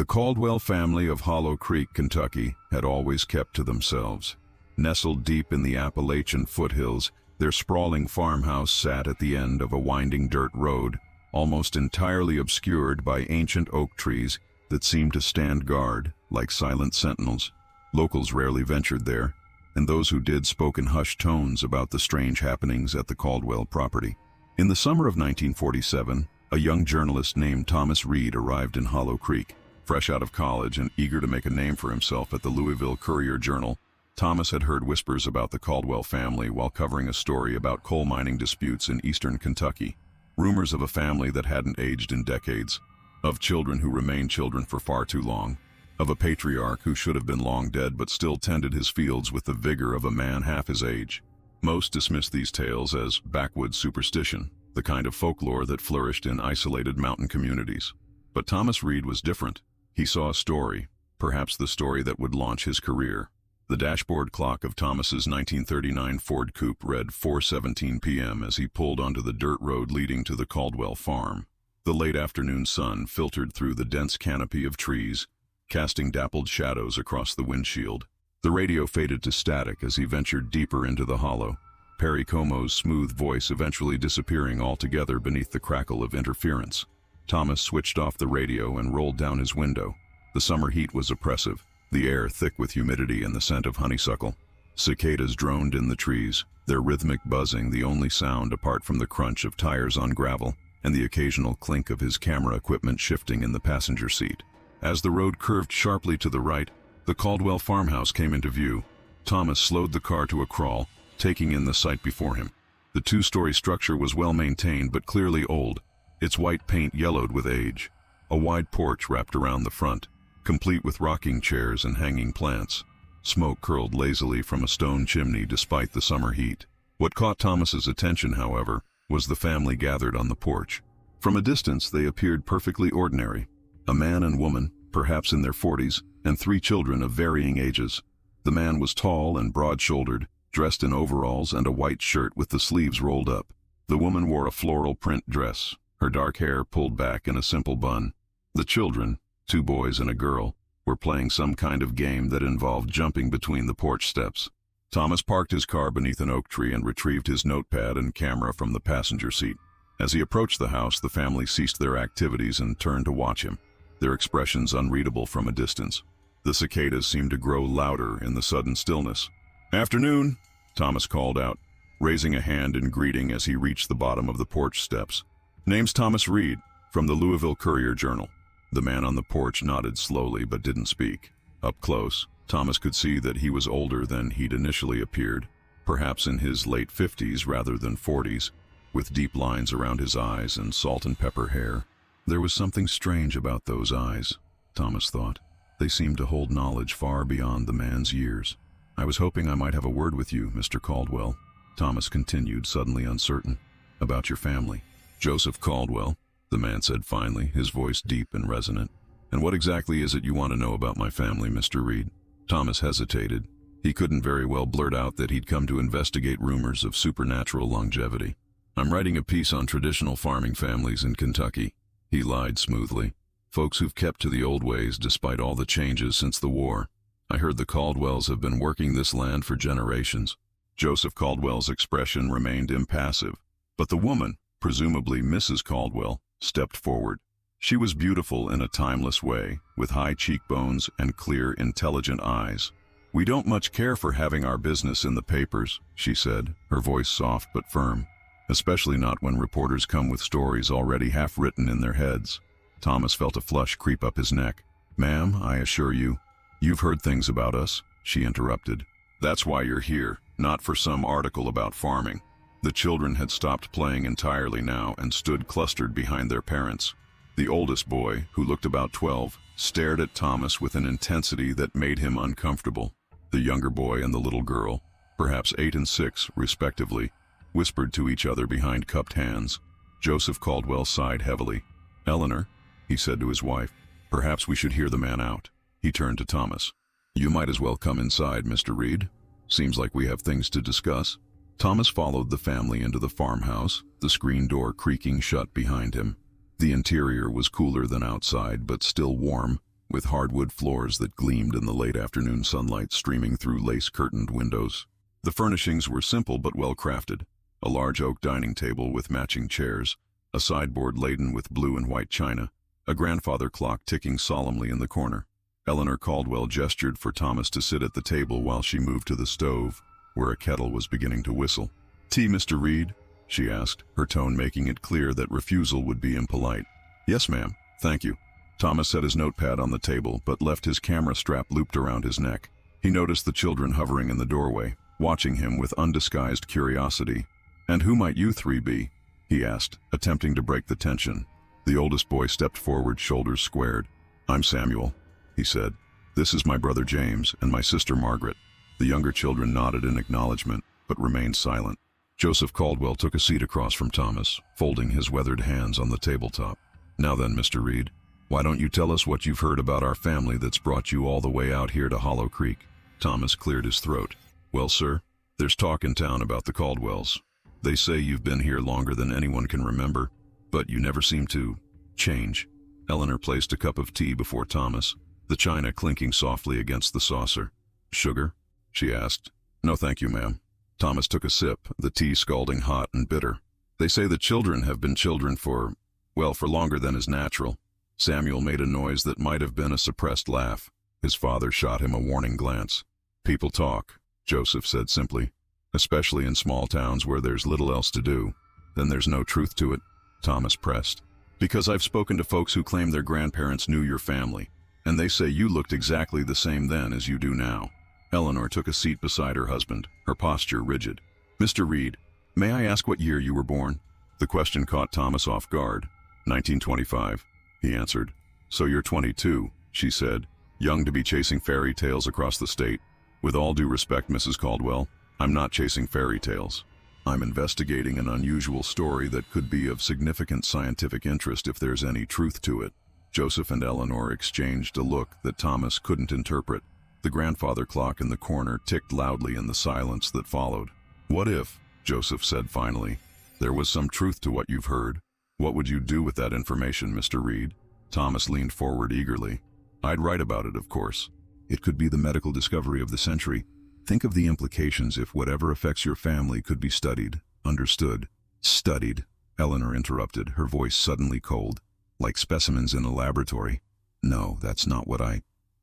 The Caldwell family of Hollow Creek, Kentucky, had always kept to themselves. Nestled deep in the Appalachian foothills, their sprawling farmhouse sat at the end of a winding dirt road, almost entirely obscured by ancient oak trees that seemed to stand guard like silent sentinels. Locals rarely ventured there, and those who did spoke in hushed tones about the strange happenings at the Caldwell property. In the summer of 1947, a young journalist named Thomas Reed arrived in Hollow Creek. Fresh out of college and eager to make a name for himself at the Louisville Courier-Journal, Thomas had heard whispers about the Caldwell family while covering a story about coal mining disputes in eastern Kentucky. Rumors of a family that hadn't aged in decades, of children who remained children for far too long, of a patriarch who should have been long dead but still tended his fields with the vigor of a man half his age. Most dismissed these tales as backwoods superstition, the kind of folklore that flourished in isolated mountain communities. But Thomas Reed was different. He saw a story, perhaps the story that would launch his career. The dashboard clock of Thomas's 1939 Ford Coupe read 4:17 p.m. as he pulled onto the dirt road leading to the Caldwell farm. The late afternoon sun filtered through the dense canopy of trees, casting dappled shadows across the windshield. The radio faded to static as he ventured deeper into the hollow, Perry Como's smooth voice eventually disappearing altogether beneath the crackle of interference. Thomas switched off the radio and rolled down his window. The summer heat was oppressive, the air thick with humidity and the scent of honeysuckle. Cicadas droned in the trees, their rhythmic buzzing the only sound apart from the crunch of tires on gravel and the occasional clink of his camera equipment shifting in the passenger seat. As the road curved sharply to the right, the Caldwell farmhouse came into view. Thomas slowed the car to a crawl, taking in the sight before him. The two-story structure was well maintained but clearly old, its white paint yellowed with age. A wide porch wrapped around the front, complete with rocking chairs and hanging plants. Smoke curled lazily from a stone chimney despite the summer heat. What caught Thomas's attention, however, was the family gathered on the porch. From a distance, they appeared perfectly ordinary. A man and woman, perhaps in their 40s, and 3 children of varying ages. The man was tall and broad-shouldered, dressed in overalls and a white shirt with the sleeves rolled up. The woman wore a floral print dress, her dark hair pulled back in a simple bun. The children, 2 boys and a girl, were playing some kind of game that involved jumping between the porch steps. Thomas parked his car beneath an oak tree and retrieved his notepad and camera from the passenger seat. As he approached the house, the family ceased their activities and turned to watch him, their expressions unreadable from a distance. The cicadas seemed to grow louder in the sudden stillness. "Afternoon," Thomas called out, raising a hand in greeting as he reached the bottom of the porch steps. "Name's Thomas Reed, from the Louisville Courier-Journal." The man on the porch nodded slowly but didn't speak. Up close, Thomas could see that he was older than he'd initially appeared, perhaps in his late 50s rather than 40s, with deep lines around his eyes and salt and pepper hair. There was something strange about those eyes, Thomas thought. They seemed to hold knowledge far beyond the man's years. "I was hoping I might have a word with you, Mr. Caldwell," Thomas continued, suddenly uncertain. "About your family." "Joseph Caldwell," the man said finally, his voice deep and resonant. "And what exactly is it you want to know about my family, Mr. Reed?" Thomas hesitated. He couldn't very well blurt out that he'd come to investigate rumors of supernatural longevity. "I'm writing a piece on traditional farming families in Kentucky," he lied smoothly. "Folks who've kept to the old ways despite all the changes since the war. I heard the Caldwells have been working this land for generations." Joseph Caldwell's expression remained impassive, but the woman, presumably Mrs. Caldwell, stepped forward. She was beautiful in a timeless way, with high cheekbones and clear, intelligent eyes. "We don't much care for having our business in the papers," she said, her voice soft but firm. "Especially not when reporters come with stories already half written in their heads." Thomas felt a flush creep up his neck. "Ma'am, I assure you, you've heard things about us," she interrupted. "That's why you're here, not for some article about farming." The children had stopped playing entirely now and stood clustered behind their parents. The oldest boy, who looked about 12, stared at Thomas with an intensity that made him uncomfortable. The younger boy and the little girl, perhaps 8 and 6, respectively, whispered to each other behind cupped hands. Joseph Caldwell sighed heavily. "Eleanor," he said to his wife, "perhaps we should hear the man out." He turned to Thomas. "You might as well come inside, Mr. Reed. Seems like we have things to discuss." Thomas followed the family into the farmhouse, the screen door creaking shut behind him. The interior was cooler than outside, but still warm, with hardwood floors that gleamed in the late afternoon sunlight streaming through lace-curtained windows. The furnishings were simple but well-crafted. A large oak dining table with matching chairs, a sideboard laden with blue and white china, a grandfather clock ticking solemnly in the corner. Eleanor Caldwell gestured for Thomas to sit at the table while she moved to the stove, where a kettle was beginning to whistle. "Tea, Mr. Reed?" she asked, her tone making it clear that refusal would be impolite. "Yes, ma'am, thank you." Thomas set his notepad on the table, but left his camera strap looped around his neck. He noticed the children hovering in the doorway, watching him with undisguised curiosity. "And who might you three be?" he asked, attempting to break the tension. The oldest boy stepped forward, shoulders squared. "I'm Samuel," he said. "This is my brother James and my sister Margaret." The younger children nodded in acknowledgement, but remained silent. Joseph Caldwell took a seat across from Thomas, folding his weathered hands on the tabletop. "Now then, Mr. Reed, why don't you tell us what you've heard about our family that's brought you all the way out here to Hollow Creek?" Thomas cleared his throat. "Well, sir, there's talk in town about the Caldwells. They say you've been here longer than anyone can remember, but you never seem to change." Eleanor placed a cup of tea before Thomas, the china clinking softly against the saucer. "Sugar?" she asked. "No, thank you, ma'am." Thomas took a sip, the tea scalding hot and bitter. "They say the children have been children for longer than is natural." Samuel made a noise that might have been a suppressed laugh. His father shot him a warning glance. "People talk," Joseph said simply, "especially in small towns where there's little else to do." "Then there's no truth to it?" Thomas pressed. "Because I've spoken to folks who claim their grandparents knew your family, and they say you looked exactly the same then as you do now." Eleanor took a seat beside her husband, her posture rigid. "Mr. Reed, may I ask what year you were born?" The question caught Thomas off guard. 1925, he answered. "So you're 22, she said, young to be chasing fairy tales across the state. With all due respect, Mrs. Caldwell, I'm not chasing fairy tales. I'm investigating an unusual story that could be of significant scientific interest if there's any truth to it." Joseph and Eleanor exchanged a look that Thomas couldn't interpret. The grandfather clock in the corner ticked loudly in the silence that followed. "What if," Joseph said finally, "there was some truth to what you've heard? What would you do with that information, Mr. Reed?" Thomas leaned forward eagerly. "I'd write about it, of course. It could be the medical discovery of the century. Think of the implications if whatever affects your family could be studied, understood." "Studied," Eleanor interrupted, her voice suddenly cold. "Like specimens in a laboratory?" "No, that's not what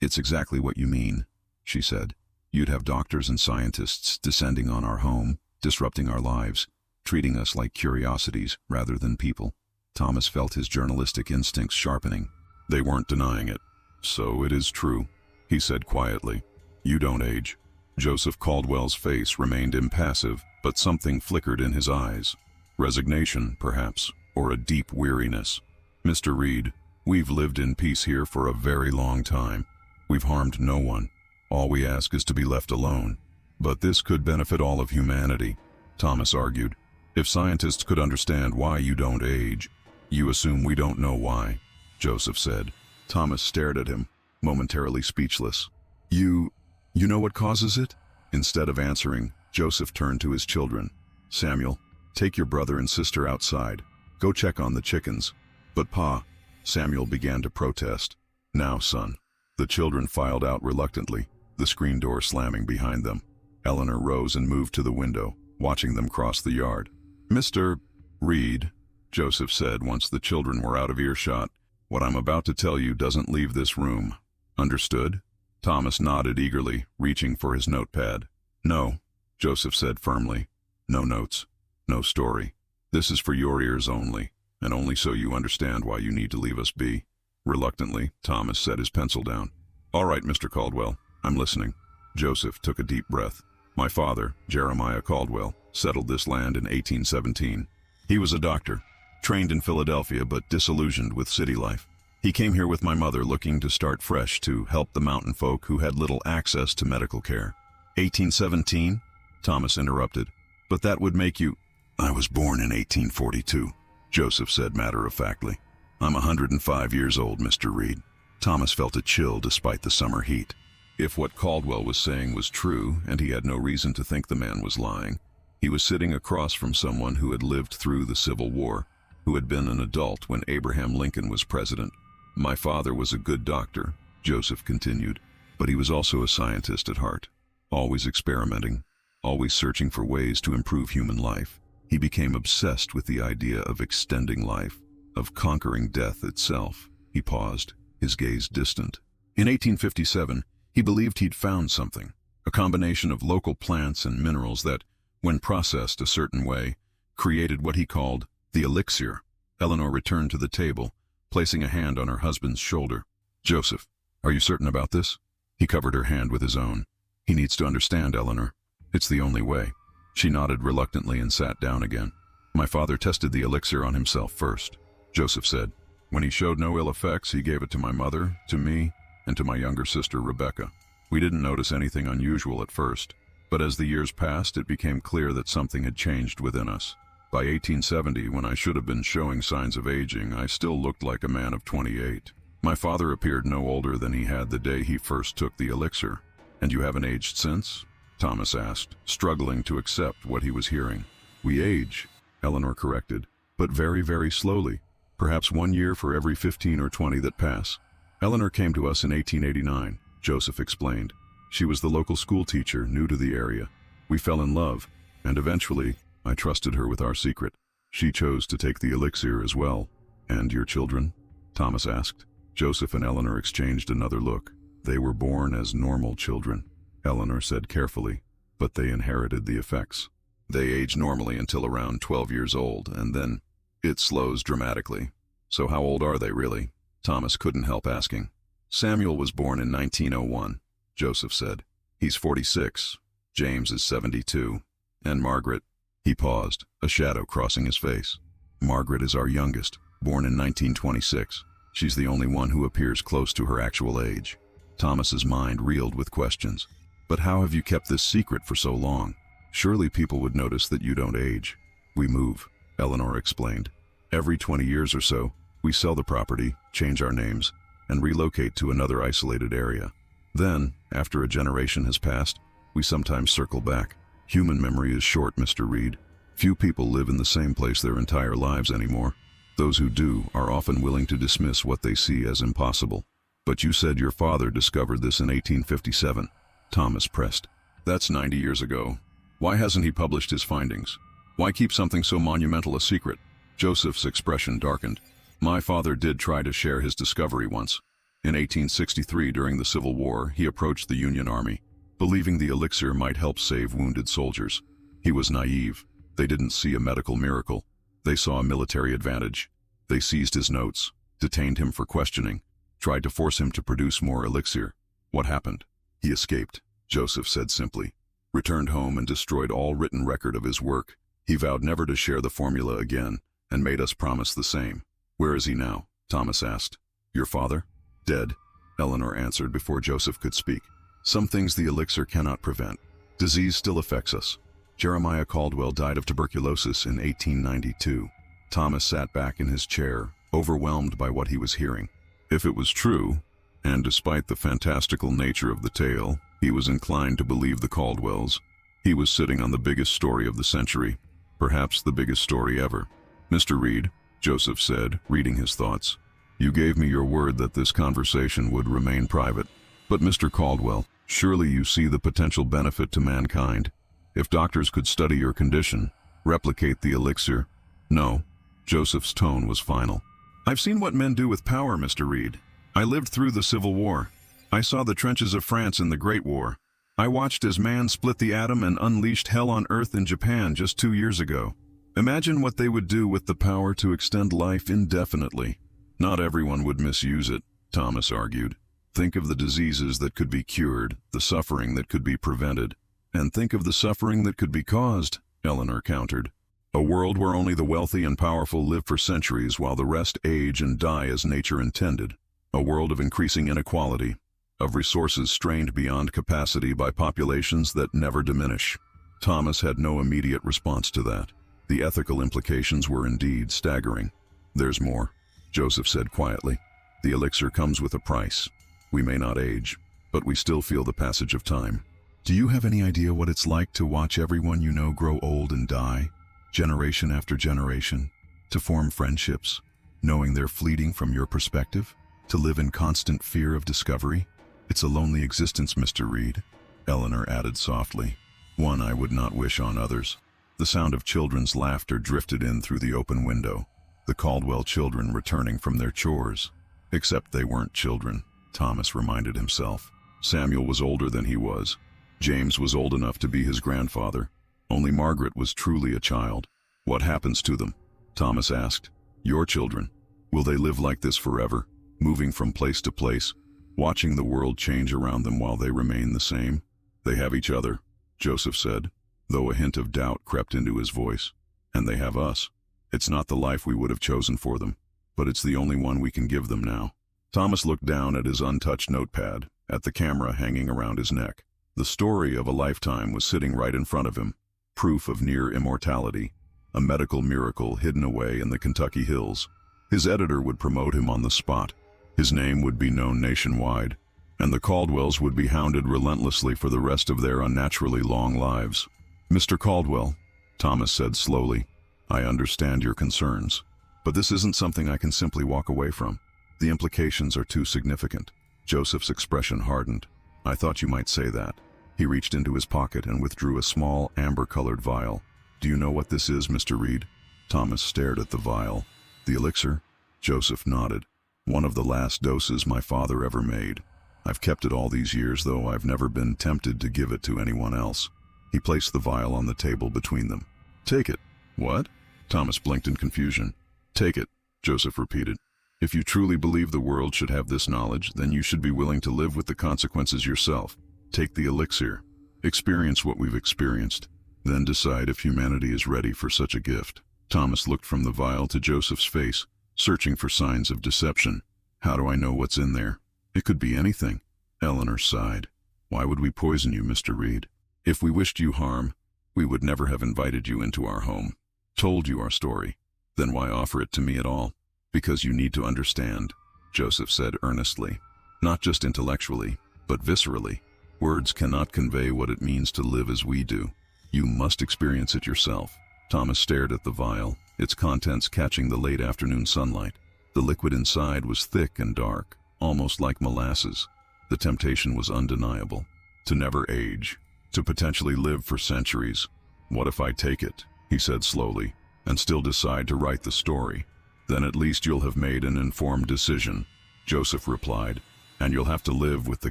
It's exactly what you mean," she said. "You'd have doctors and scientists descending on our home, disrupting our lives, treating us like curiosities rather than people." Thomas felt his journalistic instincts sharpening. "They weren't denying it. So it is true," he said quietly. "You don't age." Joseph Caldwell's face remained impassive, but something flickered in his eyes. Resignation, perhaps, or a deep weariness. "Mr. Reed, we've lived in peace here for a very long time. We've harmed no one. All we ask is to be left alone. But this could benefit all of humanity," Thomas argued. "If scientists could understand why you don't age." "You assume we don't know why," Joseph said. Thomas stared at him, momentarily speechless. You know what causes it?" Instead of answering, Joseph turned to his children. "Samuel, take your brother and sister outside. Go check on the chickens." "But Pa," Samuel began to protest. "Now, son." The children filed out reluctantly, the screen door slamming behind them. Eleanor rose and moved to the window, watching them cross the yard. "Mr. Reed," Joseph said once the children were out of earshot, "what I'm about to tell you doesn't leave this room. Understood?" Thomas nodded eagerly, reaching for his notepad. "No," Joseph said firmly. "No notes. No story. This is for your ears only, and only so you understand why you need to leave us be." Reluctantly, Thomas set his pencil down. "All right, Mr. Caldwell, I'm listening." Joseph took a deep breath. "My father, Jeremiah Caldwell, settled this land in 1817. He was a doctor, trained in Philadelphia but disillusioned with city life. He came here with my mother looking to start fresh to help the mountain folk who had little access to medical care." 1817? Thomas interrupted. "But that would make you—" "I was born in 1842, Joseph said matter-of-factly. "I'm 105 years old, Mr. Reed." Thomas felt a chill despite the summer heat. If what Caldwell was saying was true, and he had no reason to think the man was lying, he was sitting across from someone who had lived through the Civil War, who had been an adult when Abraham Lincoln was president. "My father was a good doctor," Joseph continued. But he was also a scientist at heart, always experimenting, always searching for ways to improve human life. He became obsessed with the idea of extending life, of conquering death itself. He paused, his gaze distant. In 1857, he believed he'd found something, a combination of local plants and minerals that, when processed a certain way, created what he called the elixir. Eleanor returned to the table, placing a hand on her husband's shoulder. "Joseph, are you certain about this?" He covered her hand with his own. "He needs to understand, Eleanor. It's the only way." She nodded reluctantly and sat down again. "My father tested the elixir on himself first," Joseph said. "When he showed no ill effects, he gave it to my mother, to me, and to my younger sister, Rebecca. We didn't notice anything unusual at first, but as the years passed, it became clear that something had changed within us. By 1870, when I should have been showing signs of aging, I still looked like a man of 28. My father appeared no older than he had the day he first took the elixir." "And you haven't aged since?" Thomas asked, struggling to accept what he was hearing. "We age," Eleanor corrected, "but very, very slowly. Perhaps 1 year for every 15 or 20 that pass." "Eleanor came to us in 1889, Joseph explained. "She was the local school teacher, new to the area. We fell in love, and eventually, I trusted her with our secret. She chose to take the elixir as well." "And your children?" Thomas asked. Joseph and Eleanor exchanged another look. "They were born as normal children," Eleanor said carefully, "but they inherited the effects. They age normally until around 12 years old, and then it slows dramatically." "So how old are they really?" Thomas couldn't help asking. "Samuel was born in 1901, Joseph said. "He's 46. James is 72. And Margaret—" He paused, a shadow crossing his face. "Margaret is our youngest, born in 1926. She's the only one who appears close to her actual age." Thomas's mind reeled with questions. "But how have you kept this secret for so long? Surely people would notice that you don't age." "We move," Eleanor explained. "Every 20 years or so, we sell the property, change our names, and relocate to another isolated area. Then, after a generation has passed, we sometimes circle back. Human memory is short, Mr. Reed. Few people live in the same place their entire lives anymore. Those who do are often willing to dismiss what they see as impossible." "But you said your father discovered this in 1857. Thomas pressed. "That's 90 years ago. Why hasn't he published his findings? Why keep something so monumental a secret?" Joseph's expression darkened. "My father did try to share his discovery once. In 1863, during the Civil War, he approached the Union Army, believing the elixir might help save wounded soldiers. He was naive. They didn't see a medical miracle. They saw a military advantage. They seized his notes, detained him for questioning, tried to force him to produce more elixir. What happened? He escaped," Joseph said simply. "Returned home and destroyed all written record of his work. He vowed never to share the formula again, and made us promise the same." "Where is he now?" Thomas asked. "Your father?" "Dead," Eleanor answered before Joseph could speak. "Some things the elixir cannot prevent. Disease still affects us. Jeremiah Caldwell died of tuberculosis in 1892. Thomas sat back in his chair, overwhelmed by what he was hearing. If it was true, and despite the fantastical nature of the tale, he was inclined to believe the Caldwells, he was sitting on the biggest story of the century, perhaps the biggest story ever. "Mr. Reed," Joseph said, reading his thoughts, "you gave me your word that this conversation would remain private. But Mr. Caldwell, surely you see the potential benefit to mankind. If doctors could study your condition, replicate the elixir—" "No." Joseph's tone was final. "I've seen what men do with power, Mr. Reed. I lived through the Civil War. I saw the trenches of France in the Great War. I watched as man split the atom and unleashed hell on earth in Japan just 2 years ago. Imagine what they would do with the power to extend life indefinitely." "Not everyone would misuse it," Thomas argued. "Think of the diseases that could be cured, the suffering that could be prevented. And think of the suffering that could be caused," Eleanor countered. "A world where only the wealthy and powerful live for centuries while the rest age and die as nature intended. A world of increasing inequality, of resources strained beyond capacity by populations that never diminish." Thomas had no immediate response to that. The ethical implications were indeed staggering. "There's more," Joseph said quietly. "The elixir comes with a price. We may not age, but we still feel the passage of time. Do you have any idea what it's like to watch everyone you know grow old and die, generation after generation, to form friendships, knowing they're fleeting from your perspective? To live in constant fear of discovery? It's a lonely existence, Mr. Reed, Eleanor added softly. One I would not wish on others. The sound of children's laughter drifted in through the open window. The Caldwell children returning from their chores. Except they weren't children, Thomas reminded himself. Samuel was older than he was. James was old enough to be his grandfather. Only Margaret was truly a child. What happens to them? Thomas asked. Your children. Will they live like this forever, moving from place to place, watching the world change around them while they remain the same? They have each other, Joseph said, though a hint of doubt crept into his voice. And they have us. It's not the life we would have chosen for them, but it's the only one we can give them now. Thomas looked down at his untouched notepad, at the camera hanging around his neck. The story of a lifetime was sitting right in front of him, proof of near immortality, a medical miracle hidden away in the Kentucky hills. His editor would promote him on the spot. His name would be known nationwide, and the Caldwells would be hounded relentlessly for the rest of their unnaturally long lives. Mr. Caldwell, Thomas said slowly, I understand your concerns, but this isn't something I can simply walk away from. The implications are too significant. Joseph's expression hardened. I thought you might say that. He reached into his pocket and withdrew a small, amber-colored vial. Do you know what this is, Mr. Reed? Thomas stared at the vial. The elixir? Joseph nodded. One of the last doses my father ever made. I've kept it all these years, though I've never been tempted to give it to anyone else. He placed the vial on the table between them. Take it. What? Thomas blinked in confusion. Take it, Joseph repeated. If you truly believe the world should have this knowledge, then you should be willing to live with the consequences yourself. Take the elixir. Experience what we've experienced. Then decide if humanity is ready for such a gift. Thomas looked from the vial to Joseph's face, searching for signs of deception. How do I know what's in there? It could be anything. Eleanor sighed. Why would we poison you, Mr. Reed? If we wished you harm, we would never have invited you into our home, told you our story. Then why offer it to me at all? Because you need to understand, Joseph said earnestly. Not just intellectually, but viscerally. Words cannot convey what it means to live as we do. You must experience it yourself. Thomas stared at the vial, its contents catching the late afternoon sunlight. The liquid inside was thick and dark, almost like molasses. The temptation was undeniable. To never age. To potentially live for centuries. What if I take it, he said slowly, and still decide to write the story? Then at least you'll have made an informed decision, Joseph replied, and you'll have to live with the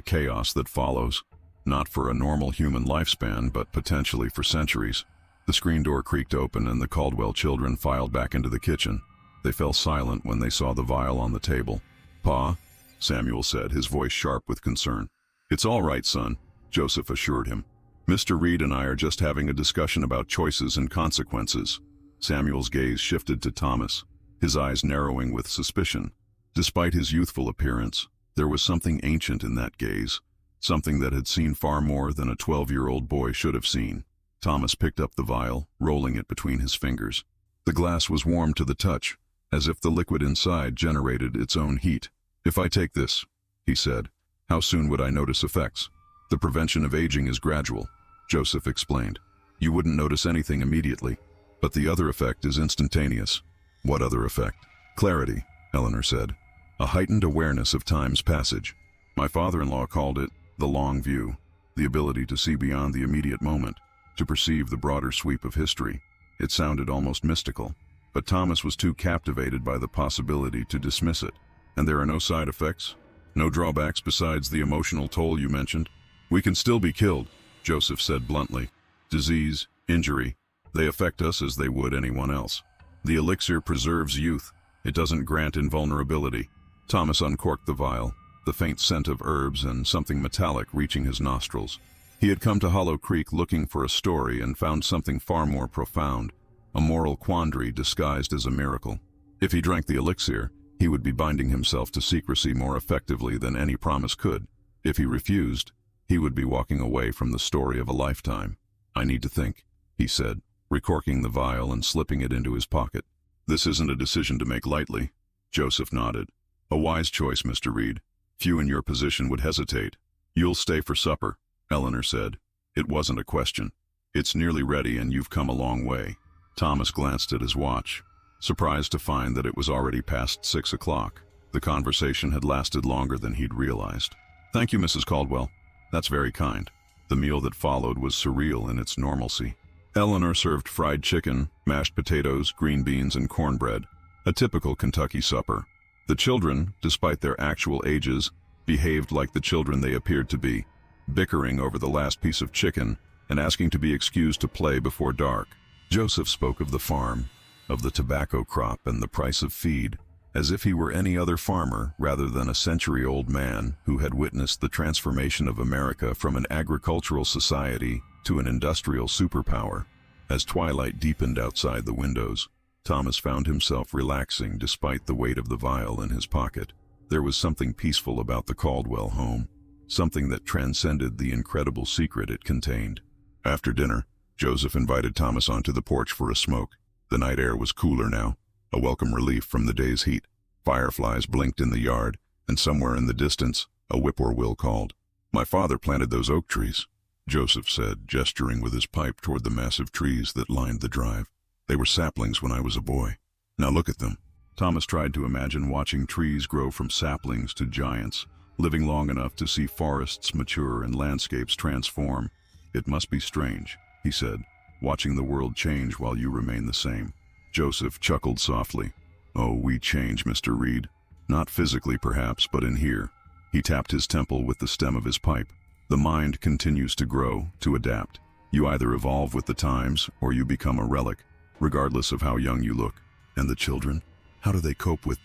chaos that follows. Not for a normal human lifespan, but potentially for centuries. The screen door creaked open and the Caldwell children filed back into the kitchen. They fell silent when they saw the vial on the table. Pa, Samuel said, his voice sharp with concern. It's all right, son, Joseph assured him. Mr. Reed and I are just having a discussion about choices and consequences. Samuel's gaze shifted to Thomas, his eyes narrowing with suspicion. Despite his youthful appearance, there was something ancient in that gaze, something that had seen far more than a 12-year-old boy should have seen. Thomas picked up the vial, rolling it between his fingers. The glass was warm to the touch, as if the liquid inside generated its own heat. If I take this, he said, how soon would I notice effects? The prevention of aging is gradual, Joseph explained. You wouldn't notice anything immediately, but the other effect is instantaneous. What other effect? Clarity, Eleanor said. A heightened awareness of time's passage. My father-in-law called it the long view, the ability to see beyond the immediate moment, to perceive the broader sweep of history. It sounded almost mystical, but Thomas was too captivated by the possibility to dismiss it. And there are no side effects? No drawbacks besides the emotional toll you mentioned? We can still be killed, Joseph said bluntly. Disease, injury, they affect us as they would anyone else. The elixir preserves youth. It doesn't grant invulnerability. Thomas uncorked the vial, the faint scent of herbs and something metallic reaching his nostrils. He had come to Hollow Creek looking for a story and found something far more profound, a moral quandary disguised as a miracle. If he drank the elixir, he would be binding himself to secrecy more effectively than any promise could. If he refused, he would be walking away from the story of a lifetime. I need to think, he said, recorking the vial and slipping it into his pocket. This isn't a decision to make lightly. Joseph nodded. A wise choice, Mr. Reed. Few in your position would hesitate. You'll stay for supper, Eleanor said. It wasn't a question. It's nearly ready and you've come a long way. Thomas glanced at his watch, surprised to find that it was already past 6 o'clock. The conversation had lasted longer than he'd realized. "Thank you, Mrs. Caldwell. That's very kind." The meal that followed was surreal in its normalcy. Eleanor served fried chicken, mashed potatoes, green beans, and cornbread, a typical Kentucky supper. The children, despite their actual ages, behaved like the children they appeared to be, bickering over the last piece of chicken and asking to be excused to play before dark. Joseph spoke of the farm, of the tobacco crop and the price of feed, as if he were any other farmer rather than a century-old man who had witnessed the transformation of America from an agricultural society to an industrial superpower. As twilight deepened outside the windows, Thomas found himself relaxing despite the weight of the vial in his pocket. There was something peaceful about the Caldwell home, something that transcended the incredible secret it contained. After dinner, Joseph invited Thomas onto the porch for a smoke. The night air was cooler now, a welcome relief from the day's heat. Fireflies blinked in the yard, and somewhere in the distance, a whippoorwill called. "My father planted those oak trees," Joseph said, gesturing with his pipe toward the massive trees that lined the drive. "They were saplings when I was a boy. Now look at them." Thomas tried to imagine watching trees grow from saplings to giants, living long enough to see forests mature and landscapes transform. "It must be strange," he said, "watching the world change while you remain the same." Joseph chuckled softly. "Oh, we change, Mr. Reed. Not physically perhaps, but in here." He tapped his temple with the stem of his pipe. "The mind continues to grow, to adapt. You either evolve with the times or you become a relic, regardless of how young you look." "And the children? How do they cope with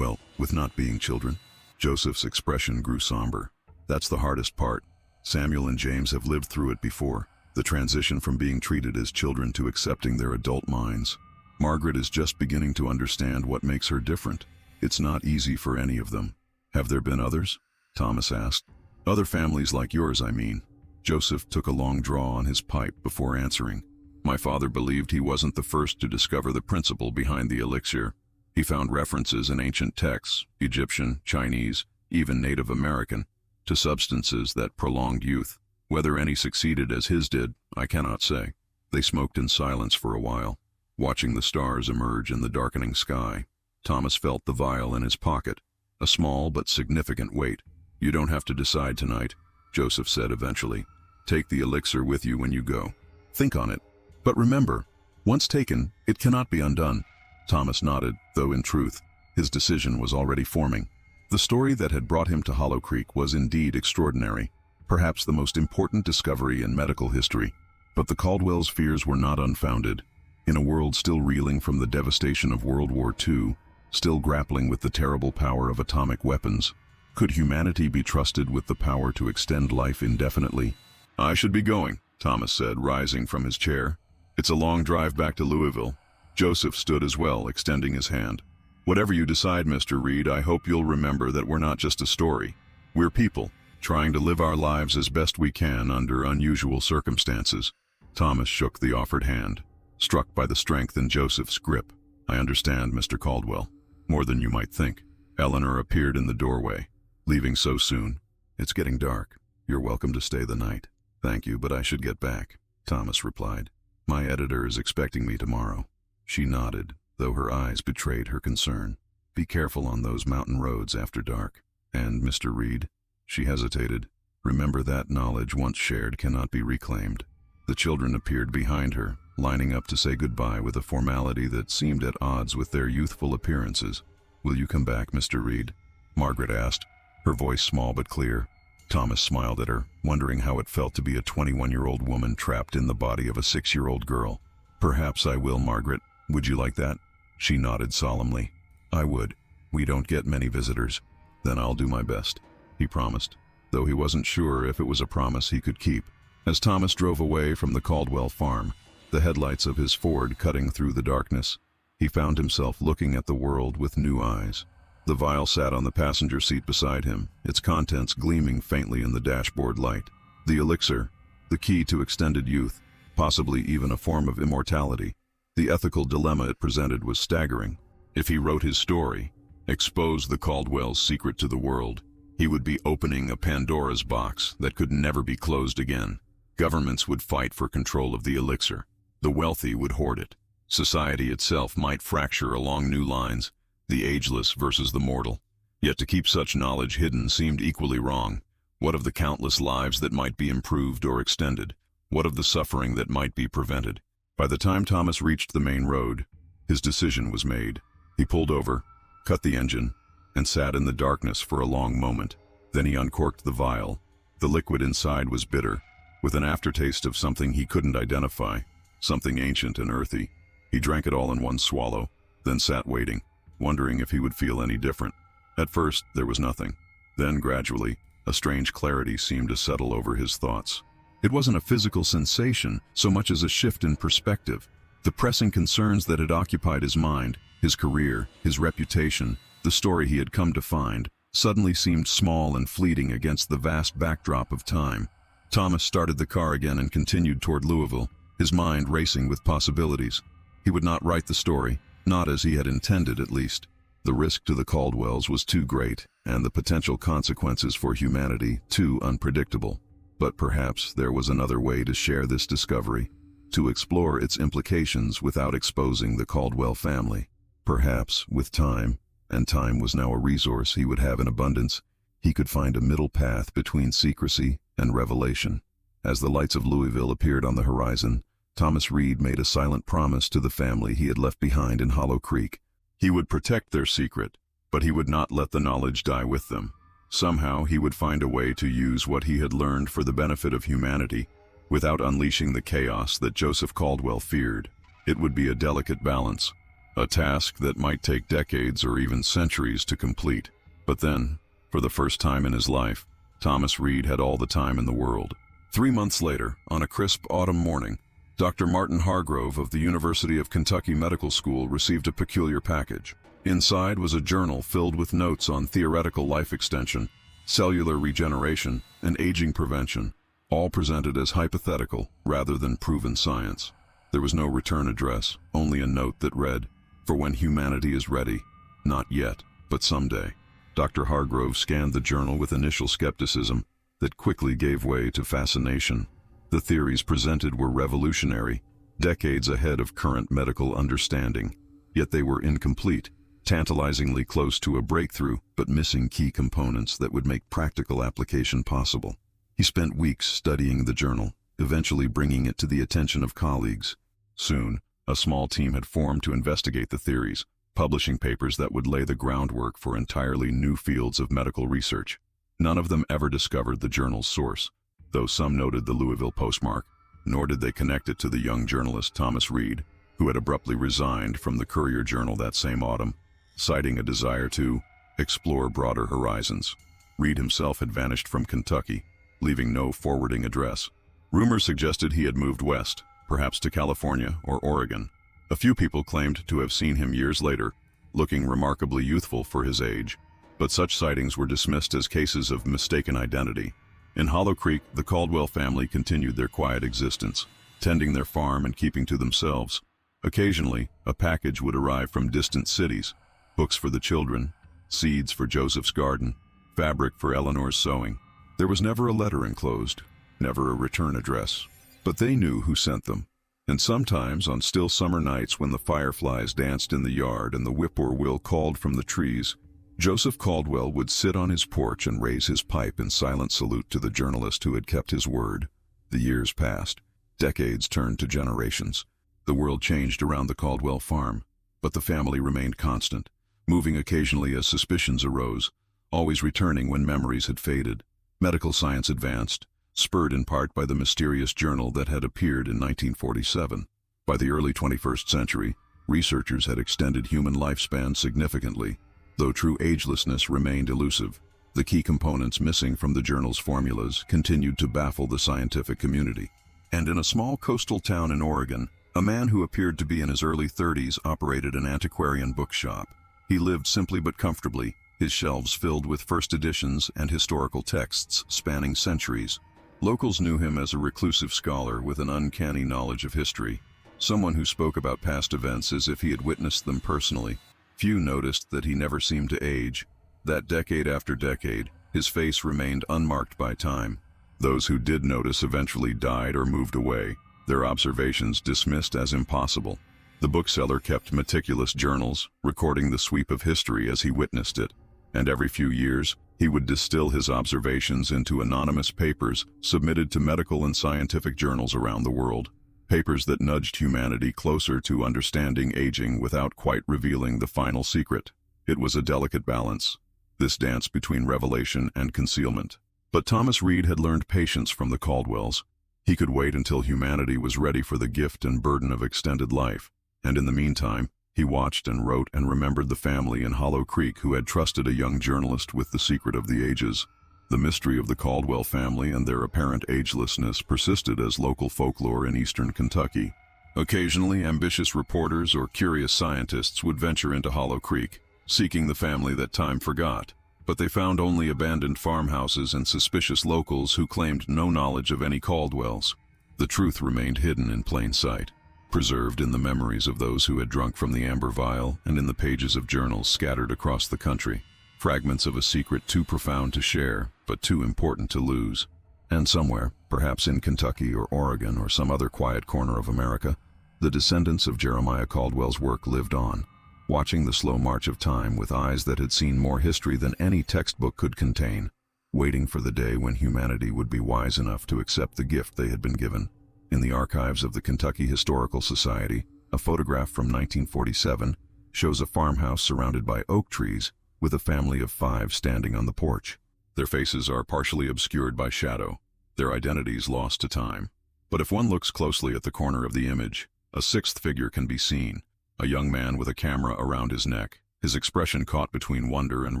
not being children?" Joseph's expression grew somber. "That's the hardest part. Samuel and James have lived through it before, the transition from being treated as children to accepting their adult minds. Margaret is just beginning to understand what makes her different. It's not easy for any of them." "Have there been others?" Thomas asked. "Other families like yours, I mean." Joseph took a long draw on his pipe before answering. "My father believed he wasn't the first to discover the principle behind the elixir. He found references in ancient texts, Egyptian, Chinese, even Native American, to substances that prolonged youth. Whether any succeeded as his did, I cannot say." They smoked in silence for a while, watching the stars emerge in the darkening sky. Thomas felt the vial in his pocket, a small but significant weight. "You don't have to decide tonight," Joseph said eventually. "Take the elixir with you when you go. Think on it. But remember, once taken, it cannot be undone." Thomas nodded, though in truth, his decision was already forming. The story that had brought him to Hollow Creek was indeed extraordinary, perhaps the most important discovery in medical history. But the Caldwells' fears were not unfounded. In a world still reeling from the devastation of World War II, still grappling with the terrible power of atomic weapons, could humanity be trusted with the power to extend life indefinitely? "I should be going," Thomas said, rising from his chair. "It's a long drive back to Louisville." Joseph stood as well, extending his hand. "Whatever you decide, Mr. Reed, I hope you'll remember that we're not just a story. We're people, trying to live our lives as best we can under unusual circumstances." Thomas shook the offered hand, struck by the strength in Joseph's grip. "I understand, Mr. Caldwell, more than you might think." Eleanor appeared in the doorway. "Leaving so soon? It's getting dark. You're welcome to stay the night." "Thank you, but I should get back," Thomas replied. "My editor is expecting me tomorrow." She nodded, though her eyes betrayed her concern. "Be careful on those mountain roads after dark. And, Mr. Reed," she hesitated, "remember that knowledge once shared cannot be reclaimed." The children appeared behind her, lining up to say goodbye with a formality that seemed at odds with their youthful appearances. "Will you come back, Mr. Reed?" Margaret asked, her voice small but clear. Thomas smiled at her, wondering how it felt to be a 21-year-old woman trapped in the body of a 6-year-old girl. "Perhaps I will, Margaret. Would you like that?" She nodded solemnly. "I would. We don't get many visitors." "Then I'll do my best," he promised, though he wasn't sure if it was a promise he could keep. As Thomas drove away from the Caldwell farm, the headlights of his Ford cutting through the darkness, he found himself looking at the world with new eyes. The vial sat on the passenger seat beside him, its contents gleaming faintly in the dashboard light. The elixir, the key to extended youth, possibly even a form of immortality. The ethical dilemma it presented was staggering. If he wrote his story, exposed the Caldwell's secret to the world, he would be opening a Pandora's box that could never be closed again. Governments would fight for control of the elixir. The wealthy would hoard it. Society itself might fracture along new lines, the ageless versus the mortal. Yet to keep such knowledge hidden seemed equally wrong. What of the countless lives that might be improved or extended? What of the suffering that might be prevented? By the time Thomas reached the main road, his decision was made. He pulled over, cut the engine, and sat in the darkness for a long moment. Then he uncorked the vial. The liquid inside was bitter, with an aftertaste of something he couldn't identify, something ancient and earthy. He drank it all in one swallow, then sat waiting, wondering if he would feel any different. At first, there was nothing. Then, gradually, a strange clarity seemed to settle over his thoughts. It wasn't a physical sensation so much as a shift in perspective. The pressing concerns that had occupied his mind, his career, his reputation, the story he had come to find, suddenly seemed small and fleeting against the vast backdrop of time. Thomas started the car again and continued toward Louisville, his mind racing with possibilities. He would not write the story, not as he had intended at least. The risk to the Caldwells was too great, and the potential consequences for humanity too unpredictable. But perhaps there was another way to share this discovery, to explore its implications without exposing the Caldwell family. Perhaps, with time, and time was now a resource he would have in abundance, he could find a middle path between secrecy and revelation. As the lights of Louisville appeared on the horizon, Thomas Reed made a silent promise to the family he had left behind in Hollow Creek. He would protect their secret, but he would not let the knowledge die with them. Somehow he would find a way to use what he had learned for the benefit of humanity, without unleashing the chaos that Joseph Caldwell feared. It would be a delicate balance, a task that might take decades or even centuries to complete. But then, for the first time in his life, Thomas Reed had all the time in the world. 3 months later, on a crisp autumn morning, Dr. Martin Hargrove of the University of Kentucky Medical School received a peculiar package. Inside was a journal filled with notes on theoretical life extension, cellular regeneration, and aging prevention, all presented as hypothetical rather than proven science. There was no return address, only a note that read, "For when humanity is ready, not yet, but someday." Dr. Hargrove scanned the journal with initial skepticism that quickly gave way to fascination. The theories presented were revolutionary, decades ahead of current medical understanding, yet they were incomplete, tantalizingly close to a breakthrough, but missing key components that would make practical application possible. He spent weeks studying the journal, eventually bringing it to the attention of colleagues. Soon, a small team had formed to investigate the theories, publishing papers that would lay the groundwork for entirely new fields of medical research. None of them ever discovered the journal's source, though some noted the Louisville postmark, nor did they connect it to the young journalist Thomas Reed, who had abruptly resigned from the Courier-Journal that same autumn, citing a desire to explore broader horizons. Reed himself had vanished from Kentucky, leaving no forwarding address. Rumors suggested he had moved west, perhaps to California or Oregon. A few people claimed to have seen him years later, looking remarkably youthful for his age, but such sightings were dismissed as cases of mistaken identity. In Hollow Creek, the Caldwell family continued their quiet existence, tending their farm and keeping to themselves. Occasionally, a package would arrive from distant cities, books for the children, seeds for Joseph's garden, fabric for Eleanor's sewing. There was never a letter enclosed, never a return address. But they knew who sent them. And sometimes, on still summer nights when the fireflies danced in the yard and the whippoorwill called from the trees, Joseph Caldwell would sit on his porch and raise his pipe in silent salute to the journalist who had kept his word. The years passed. Decades turned to generations. The world changed around the Caldwell farm, but the family remained constant, moving occasionally as suspicions arose, always returning when memories had faded. Medical science advanced, spurred in part by the mysterious journal that had appeared in 1947. By the early 21st century, researchers had extended human lifespan significantly, though true agelessness remained elusive. The key components missing from the journal's formulas continued to baffle the scientific community. And in a small coastal town in Oregon, a man who appeared to be in his early 30s operated an antiquarian bookshop. He lived simply but comfortably, his shelves filled with first editions and historical texts spanning centuries. Locals knew him as a reclusive scholar with an uncanny knowledge of history, someone who spoke about past events as if he had witnessed them personally. Few noticed that he never seemed to age, that decade after decade, his face remained unmarked by time. Those who did notice eventually died or moved away, their observations dismissed as impossible. The bookseller kept meticulous journals, recording the sweep of history as he witnessed it. and every few years, he would distill his observations into anonymous papers submitted to medical and scientific journals around the world. Papers that nudged humanity closer to understanding aging without quite revealing the final secret. It was a delicate balance, this dance between revelation and concealment. But Thomas Reed had learned patience from the Caldwells. He could wait until humanity was ready for the gift and burden of extended life, and in the meantime, he watched and wrote and remembered the family in Hollow Creek who had trusted a young journalist with the secret of the ages. The mystery of the Caldwell family and their apparent agelessness persisted as local folklore in eastern Kentucky. Occasionally, ambitious reporters or curious scientists would venture into Hollow Creek, seeking the family that time forgot. But they found only abandoned farmhouses and suspicious locals who claimed no knowledge of any Caldwells. The truth remained hidden in plain sight, preserved in the memories of those who had drunk from the amber vial and in the pages of journals scattered across the country. Fragments of a secret too profound to share, but too important to lose. And somewhere, perhaps in Kentucky or Oregon or some other quiet corner of America, the descendants of Jeremiah Caldwell's work lived on, watching the slow march of time with eyes that had seen more history than any textbook could contain, waiting for the day when humanity would be wise enough to accept the gift they had been given. In the archives of the Kentucky Historical Society, a photograph from 1947 shows a farmhouse surrounded by oak trees with a family of 5 standing on the porch. Their faces are partially obscured by shadow, their identities lost to time. But if one looks closely at the corner of the image, a 6th figure can be seen, a young man with a camera around his neck, his expression caught between wonder and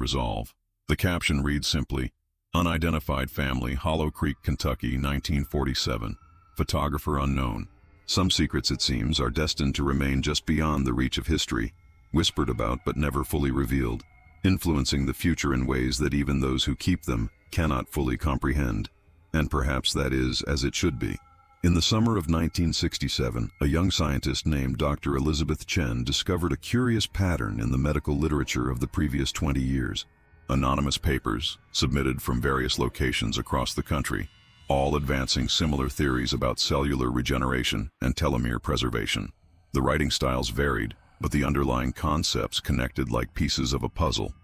resolve. The caption reads simply, "Unidentified Family, Hollow Creek, Kentucky, 1947. Photographer unknown." Some secrets, it seems, are destined to remain just beyond the reach of history, whispered about but never fully revealed, influencing the future in ways that even those who keep them cannot fully comprehend. And perhaps that is as it should be. In the summer of 1967, a young scientist named Dr. Elizabeth Chen discovered a curious pattern in the medical literature of the previous 20 years. Anonymous papers, submitted from various locations across the country, all advancing similar theories about cellular regeneration and telomere preservation. The writing styles varied, but the underlying concepts connected like pieces of a puzzle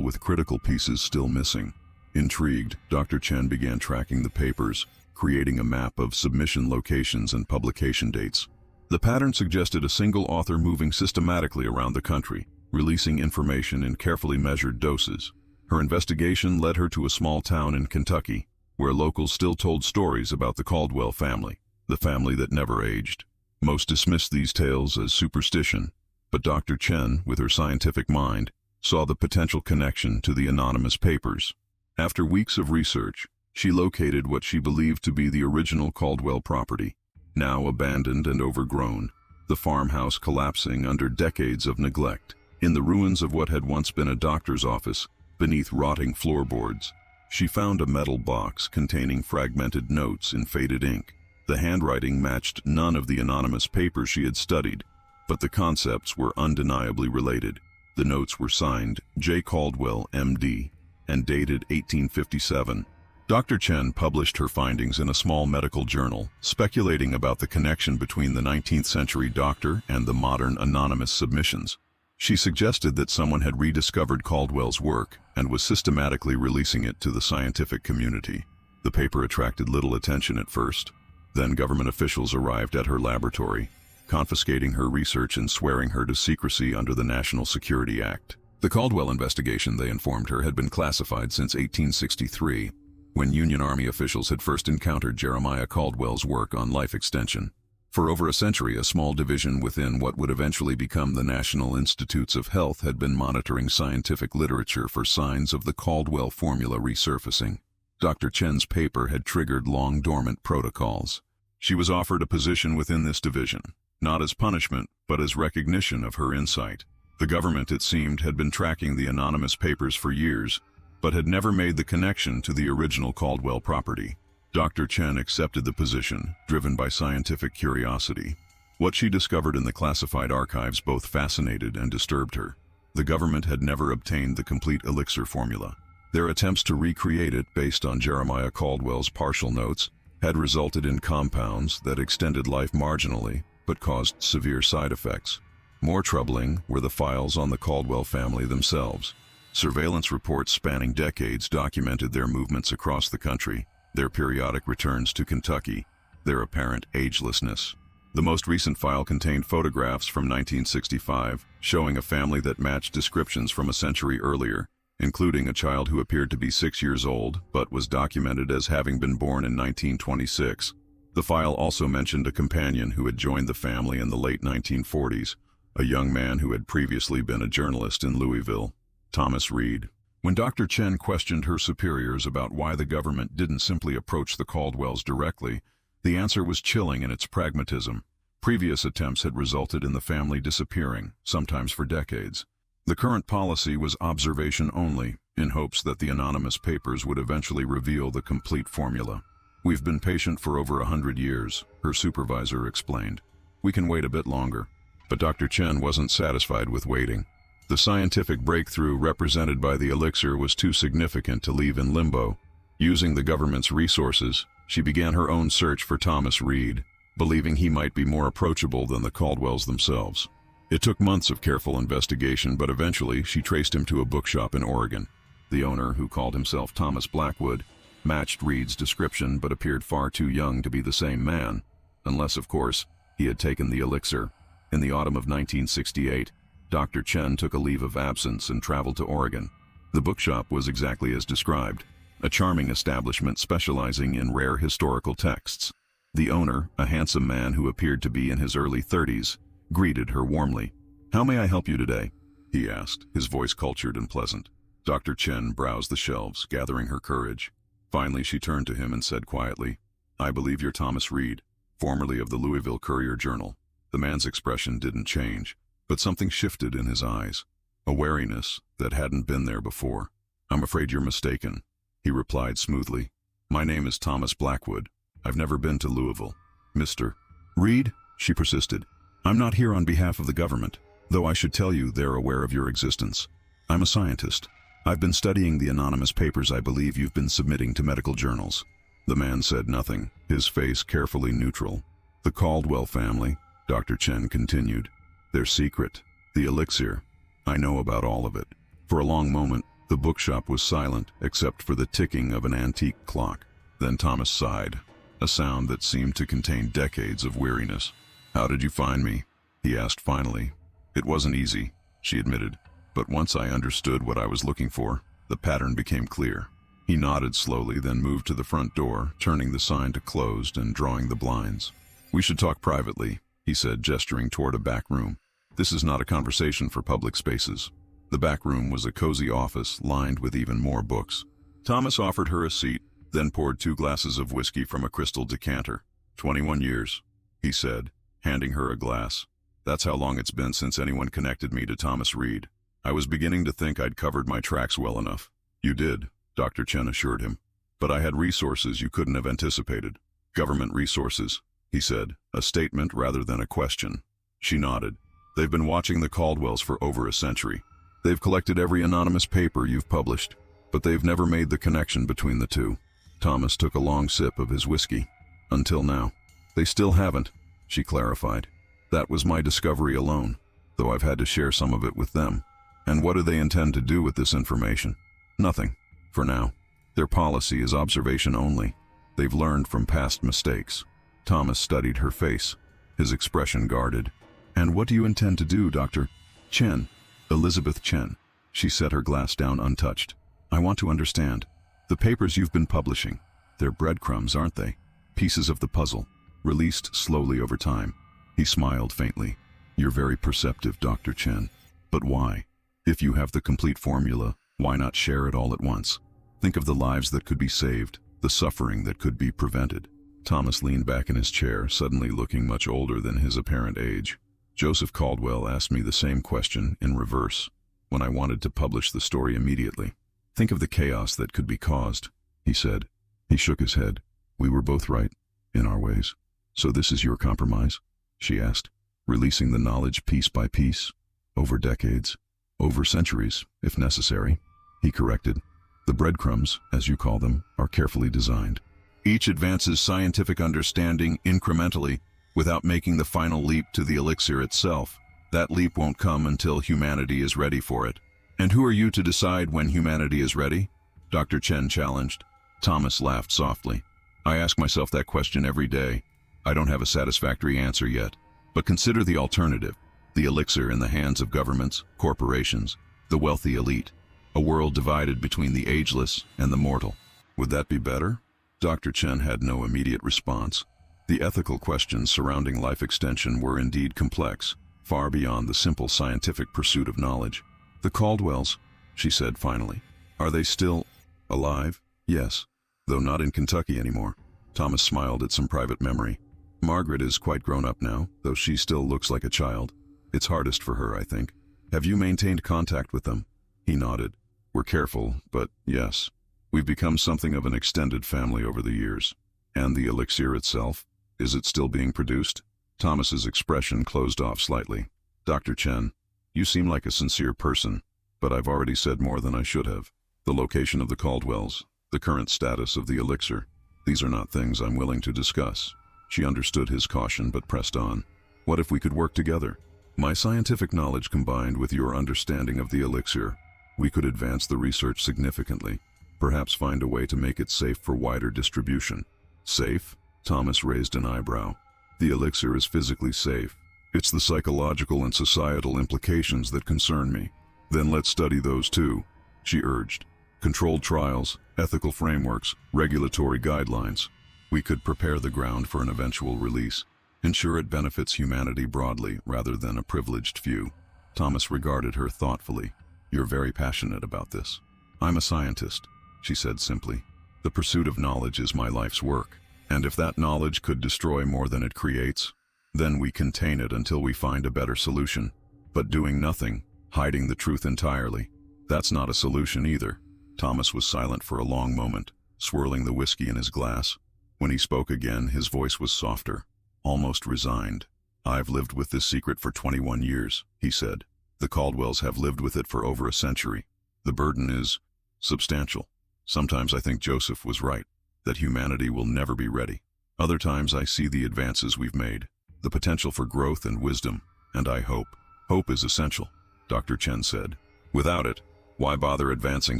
with critical pieces still missing. Intrigued, Dr. Chen began tracking the papers, creating a map of submission locations and publication dates. The pattern suggested a single author moving systematically around the country, releasing information in carefully measured doses. Her investigation led her to a small town in Kentucky, where locals still told stories about the Caldwell family, the family that never aged. Most dismissed these tales as superstition, but Dr. Chen, with her scientific mind, saw the potential connection to the anonymous papers. After weeks of research, she located what she believed to be the original Caldwell property, now abandoned and overgrown, the farmhouse collapsing under decades of neglect. In the ruins of what had once been a doctor's office, beneath rotting floorboards, she found a metal box containing fragmented notes in faded ink. The handwriting matched none of the anonymous papers she had studied, but the concepts were undeniably related. The notes were signed J. Caldwell, M.D., and dated 1857. Dr. Chen published her findings in a small medical journal, speculating about the connection between the 19th century doctor and the modern anonymous submissions. She suggested that someone had rediscovered Caldwell's work and was systematically releasing it to the scientific community. The paper attracted little attention at first. Then government officials arrived at her laboratory, confiscating her research and swearing her to secrecy under the National Security Act. The Caldwell investigation, they informed her, had been classified since 1863, when Union Army officials had first encountered Jeremiah Caldwell's work on life extension. For over a century, a small division within what would eventually become the National Institutes of Health had been monitoring scientific literature for signs of the Caldwell formula resurfacing. Dr. Chen's paper had triggered long-dormant protocols. She was offered a position within this division, not as punishment, but as recognition of her insight. The government, it seemed, had been tracking the anonymous papers for years, but had never made the connection to the original Caldwell property. Dr. Chen accepted the position, driven by scientific curiosity. What she discovered in the classified archives both fascinated and disturbed her. The government had never obtained the complete elixir formula. Their attempts to recreate it based on Jeremiah Caldwell's partial notes had resulted in compounds that extended life marginally but caused severe side effects. More troubling were the files on the Caldwell family themselves. Surveillance reports spanning decades documented their movements across the country, their periodic returns to Kentucky, their apparent agelessness. The most recent file contained photographs from 1965, showing a family that matched descriptions from a century earlier, including a child who appeared to be 6 years old, but was documented as having been born in 1926. The file also mentioned a companion who had joined the family in the late 1940s, a young man who had previously been a journalist in Louisville, Thomas Reed. When Dr. Chen questioned her superiors about why the government didn't simply approach the Caldwells directly, the answer was chilling in its pragmatism. Previous attempts had resulted in the family disappearing, sometimes for decades. The current policy was observation only, in hopes that the anonymous papers would eventually reveal the complete formula. "We've been patient for over 100 years, her supervisor explained. "We can wait a bit longer." But Dr. Chen wasn't satisfied with waiting. The scientific breakthrough represented by the elixir was too significant to leave in limbo. Using the government's resources, she began her own search for Thomas Reed, believing he might be more approachable than the Caldwells themselves. It took months of careful investigation, but eventually she traced him to a bookshop in Oregon. The owner, who called himself Thomas Blackwood, matched Reed's description but appeared far too young to be the same man, unless, of course, he had taken the elixir. In the autumn of 1968, Dr. Chen took a leave of absence and traveled to Oregon. The bookshop was exactly as described, a charming establishment specializing in rare historical texts. The owner, a handsome man who appeared to be in his early 30s, greeted her warmly. "How may I help you today?" he asked, his voice cultured and pleasant. Dr. Chen browsed the shelves, gathering her courage. Finally, she turned to him and said quietly, "I believe you're Thomas Reed, formerly of the Louisville Courier-Journal." The man's expression didn't change, but something shifted in his eyes, a wariness that hadn't been there before. "I'm afraid you're mistaken," he replied smoothly. "My name is Thomas Blackwood. I've never been to Louisville." "Mr. Reed," she persisted, "I'm not here on behalf of the government, though I should tell you they're aware of your existence. I'm a scientist. I've been studying the anonymous papers I believe you've been submitting to medical journals." The man said nothing, his face carefully neutral. "The Caldwell family," Dr. Chen continued. "Their secret, the elixir. I know about all of it." For a long moment, the bookshop was silent except for the ticking of an antique clock. Then Thomas sighed, a sound that seemed to contain decades of weariness. "How did you find me?" he asked finally. "It wasn't easy," she admitted, "but once I understood what I was looking for, the pattern became clear." He nodded slowly, then moved to the front door, turning the sign to closed and drawing the blinds. "We should talk privately," he said, gesturing toward a back room. "This is not a conversation for public spaces." The back room was a cozy office lined with even more books. Thomas offered her a seat, then poured 2 glasses of whiskey from a crystal decanter. 21 years, he said, handing her a glass. "That's how long it's been since anyone connected me to Thomas Reed. I was beginning to think I'd covered my tracks well enough." "You did," Dr. Chen assured him. "But I had resources you couldn't have anticipated." "Government resources," he said, a statement rather than a question. She nodded. "They've been watching the Caldwells for over a century. They've collected every anonymous paper you've published, but they've never made the connection between the two." Thomas took a long sip of his whiskey. "Until now. They still haven't," she clarified. "That was my discovery alone, though I've had to share some of it with them." "And what do they intend to do with this information?" "Nothing, for now. Their policy is observation only. They've learned from past mistakes." Thomas studied her face, his expression guarded. "And what do you intend to do, Dr. Chen?" "Elizabeth Chen." She set her glass down untouched. "I want to understand. The papers you've been publishing, they're breadcrumbs, aren't they? Pieces of the puzzle, released slowly over time." He smiled faintly. "You're very perceptive, Dr. Chen. But why? If you have the complete formula, why not share it all at once? Think of the lives that could be saved, the suffering that could be prevented." Thomas leaned back in his chair, suddenly looking much older than his apparent age. "Joseph Caldwell asked me the same question in reverse, when I wanted to publish the story immediately. Think of the chaos that could be caused," he said. He shook his head. "We were both right, in our ways." "So this is your compromise?" she asked. "Releasing the knowledge piece by piece? Over decades? Over centuries, if necessary?" He corrected. "The breadcrumbs, as you call them, are carefully designed. Each advances scientific understanding incrementally without making the final leap to the elixir itself. That leap won't come until humanity is ready for it." And who are you to decide when humanity is ready? Dr. Chen challenged. Thomas laughed softly. I ask myself that question every day. I don't have a satisfactory answer yet. But consider the alternative. The elixir in the hands of governments, corporations, the wealthy elite. A world divided between the ageless and the mortal. Would that be better? Dr. Chen had no immediate response. The ethical questions surrounding life extension were indeed complex, far beyond the simple scientific pursuit of knowledge. The Caldwells, she said finally. Are they still alive? Yes, though not in Kentucky anymore. Thomas smiled at some private memory. Margaret is quite grown up now, though she still looks like a child. It's hardest for her, I think. Have you maintained contact with them? He nodded. We're careful, but yes. We've become something of an extended family over the years. And the elixir itself? Is it still being produced? Thomas's expression closed off slightly. Dr. Chen, you seem like a sincere person, but I've already said more than I should have. The location of the Caldwells, the current status of the elixir, these are not things I'm willing to discuss. She understood his caution but pressed on. What if we could work together? My scientific knowledge combined with your understanding of the elixir, we could advance the research significantly, perhaps find a way to make it safe for wider distribution. Safe? Thomas raised an eyebrow. The elixir is physically safe. It's the psychological and societal implications that concern me. Then let's study those too, she urged. Controlled trials, ethical frameworks, regulatory guidelines. We could prepare the ground for an eventual release, ensure it benefits humanity broadly rather than a privileged few. Thomas regarded her thoughtfully. You're very passionate about this. I'm a scientist, she said simply. The pursuit of knowledge is my life's work. And if that knowledge could destroy more than it creates, then we contain it until we find a better solution. But doing nothing, hiding the truth entirely, that's not a solution either. Thomas was silent for a long moment, swirling the whiskey in his glass. When he spoke again, his voice was softer, almost resigned. I've lived with this secret for 21 years, he said. The Caldwells have lived with it for over a century. The burden is substantial. Sometimes I think Joseph was right, that humanity will never be ready. Other times I see the advances we've made, the potential for growth and wisdom, and I hope. Hope is essential, Dr. Chen said. Without it, why bother advancing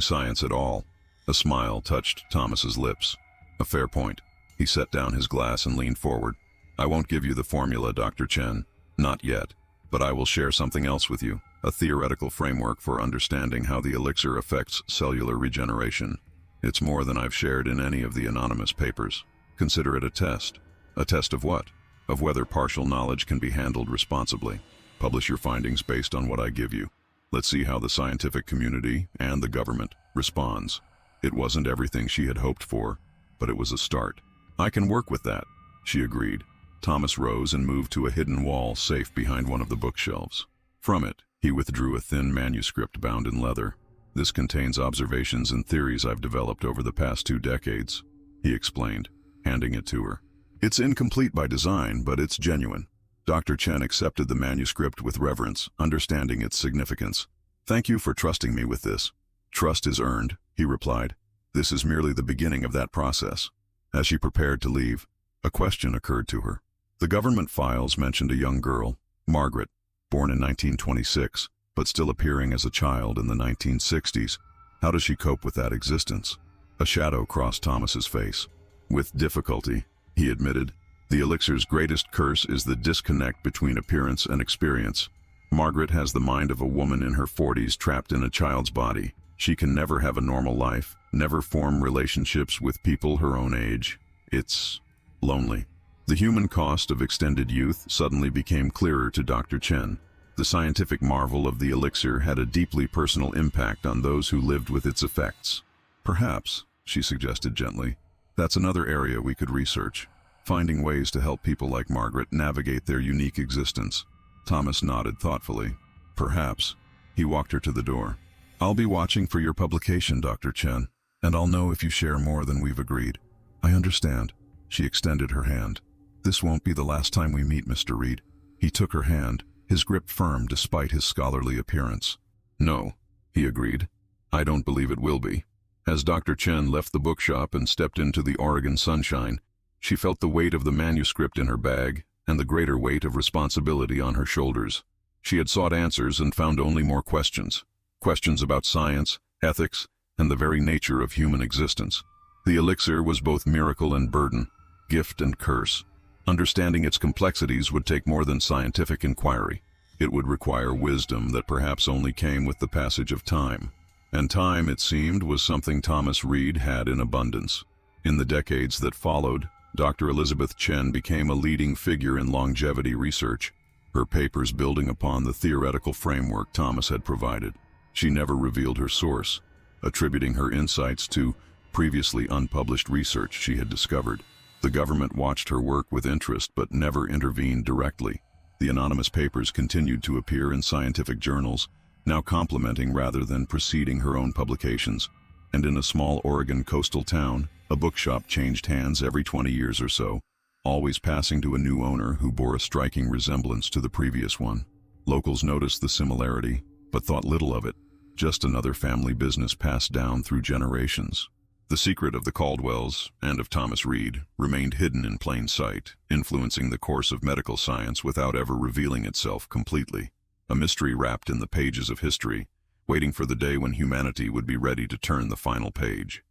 science at all? A smile touched Thomas's lips. A fair point. He set down his glass and leaned forward. I won't give you the formula, Dr. Chen. Not yet. But I will share something else with you, a theoretical framework for understanding how the elixir affects cellular regeneration. It's more than I've shared in any of the anonymous papers. Consider it a test. A test of what? Of whether partial knowledge can be handled responsibly. Publish your findings based on what I give you. Let's see how the scientific community and the government responds. It wasn't everything she had hoped for, but it was a start. I can work with that, she agreed. Thomas rose and moved to a hidden wall safe behind one of the bookshelves. From it, he withdrew a thin manuscript bound in leather. This contains observations and theories I've developed over the past 2 decades, he explained, handing it to her. It's incomplete by design, but it's genuine. Dr. Chen accepted the manuscript with reverence, understanding its significance. Thank you for trusting me with this. Trust is earned, he replied. This is merely the beginning of that process. As she prepared to leave, a question occurred to her. The government files mentioned a young girl, Margaret, born in 1926, but still appearing as a child in the 1960s. How does she cope with that existence? A shadow crossed Thomas's face. With difficulty, he admitted. The elixir's greatest curse is the disconnect between appearance and experience. Margaret has the mind of a woman in her 40s trapped in a child's body. She can never have a normal life, never form relationships with people her own age. It's lonely. The human cost of extended youth suddenly became clearer to Dr. Chen. The scientific marvel of the elixir had a deeply personal impact on those who lived with its effects. Perhaps, she suggested gently, that's another area we could research, finding ways to help people like Margaret navigate their unique existence. Thomas nodded thoughtfully. Perhaps. He walked her to the door. I'll be watching for your publication, Dr. Chen, and I'll know if you share more than we've agreed. I understand. She extended her hand. This won't be the last time we meet, Mr. Reed. He took her hand, his grip firm despite his scholarly appearance. No, he agreed. I don't believe it will be. As Dr. Chen left the bookshop and stepped into the Oregon sunshine, she felt the weight of the manuscript in her bag and the greater weight of responsibility on her shoulders. She had sought answers and found only more questions. questions about science, ethics, and the very nature of human existence. The elixir was both miracle and burden, gift and curse. Understanding its complexities would take more than scientific inquiry. It would require wisdom that perhaps only came with the passage of time. And time, it seemed, was something Thomas Reed had in abundance. In the decades that followed, Dr. Elizabeth Chen became a leading figure in longevity research, her papers building upon the theoretical framework Thomas had provided. She never revealed her source, attributing her insights to previously unpublished research she had discovered. The government watched her work with interest but never intervened directly. The anonymous papers continued to appear in scientific journals, now complementing rather than preceding her own publications. And in a small Oregon coastal town, a bookshop changed hands every 20 years or so, always passing to a new owner who bore a striking resemblance to the previous one. Locals noticed the similarity, but thought little of it, just another family business passed down through generations. The secret of the Caldwells, and of Thomas Reed, remained hidden in plain sight, influencing the course of medical science without ever revealing itself completely. A mystery wrapped in the pages of history, waiting for the day when humanity would be ready to turn the final page.